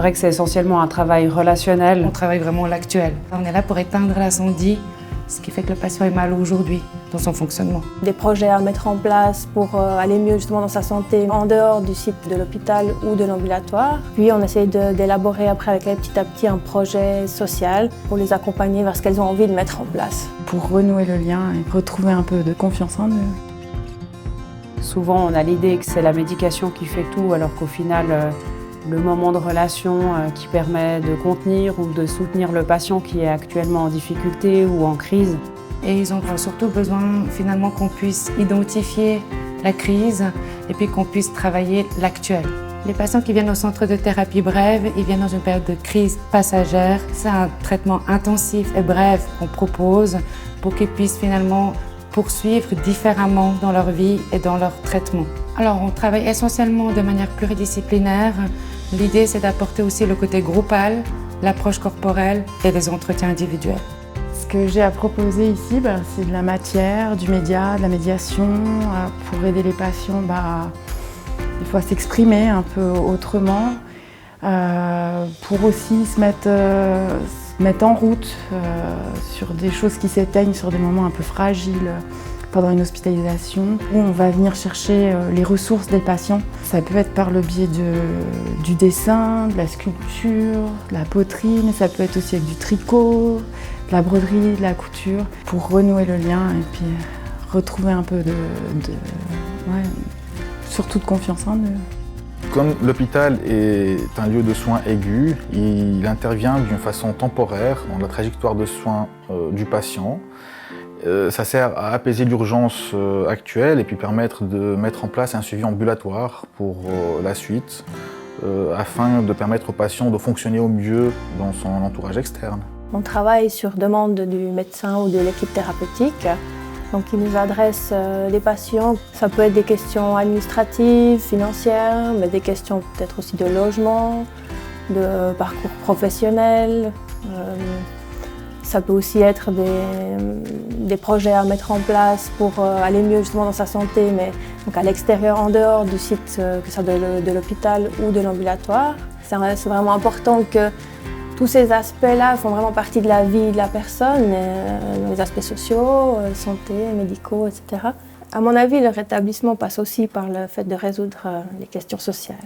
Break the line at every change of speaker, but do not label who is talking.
vrai que c'est essentiellement un travail relationnel.
On travaille vraiment l'actuel. On est là pour éteindre l'incendie, ce qui fait que le patient est mal aujourd'hui dans son fonctionnement.
Des projets à mettre en place pour aller mieux justement dans sa santé en dehors du site de l'hôpital ou de l'ambulatoire. Puis on essaye d'élaborer après avec elles petit à petit un projet social pour les accompagner vers ce qu'elles ont envie de mettre en place.
Pour renouer le lien et retrouver un peu de confiance en eux.
Souvent, on a l'idée que c'est la médication qui fait tout, alors qu'au final, le moment de relation qui permet de contenir ou de soutenir le patient qui est actuellement en difficulté ou en crise.
Et ils ont surtout besoin finalement qu'on puisse identifier la crise et puis qu'on puisse travailler l'actuel. Les patients qui viennent au centre de thérapie brève, ils viennent dans une période de crise passagère. C'est un traitement intensif et bref qu'on propose pour qu'ils puissent finalement poursuivre différemment dans leur vie et dans leur traitement. Alors on travaille essentiellement de manière pluridisciplinaire. L'idée c'est d'apporter aussi le côté groupal, l'approche corporelle et les entretiens individuels.
Ce que j'ai à proposer ici, c'est de la matière, du média, de la médiation pour aider les patients des fois à s'exprimer un peu autrement, pour aussi se mettre en route sur des choses qui s'éteignent, sur des moments un peu fragiles pendant une hospitalisation, où on va venir chercher les ressources des patients. Ça peut être par le biais du dessin, de la sculpture, de la poterie, mais ça peut être aussi avec du tricot, de la broderie, de la couture, pour renouer le lien et puis retrouver un peu surtout de confiance en eux.
Comme l'hôpital est un lieu de soins aigus, il intervient d'une façon temporaire dans la trajectoire de soins du patient. Ça sert à apaiser l'urgence actuelle et puis permettre de mettre en place un suivi ambulatoire pour la suite, afin de permettre au patient de fonctionner au mieux dans son entourage externe.
On travaille sur demande du médecin ou de l'équipe thérapeutique. Donc ils nous adressent des patients. Ça peut être des questions administratives, financières, mais des questions peut-être aussi de logement, de parcours professionnel. Ça peut aussi être des projets à mettre en place pour aller mieux justement dans sa santé, mais donc à l'extérieur, en dehors du site, que ce soit de l'hôpital ou de l'ambulatoire. C'est vraiment important que tous ces aspects-là font vraiment partie de la vie de la personne, les aspects sociaux, santé, médicaux, etc. À mon avis, le rétablissement passe aussi par le fait de résoudre les questions sociales.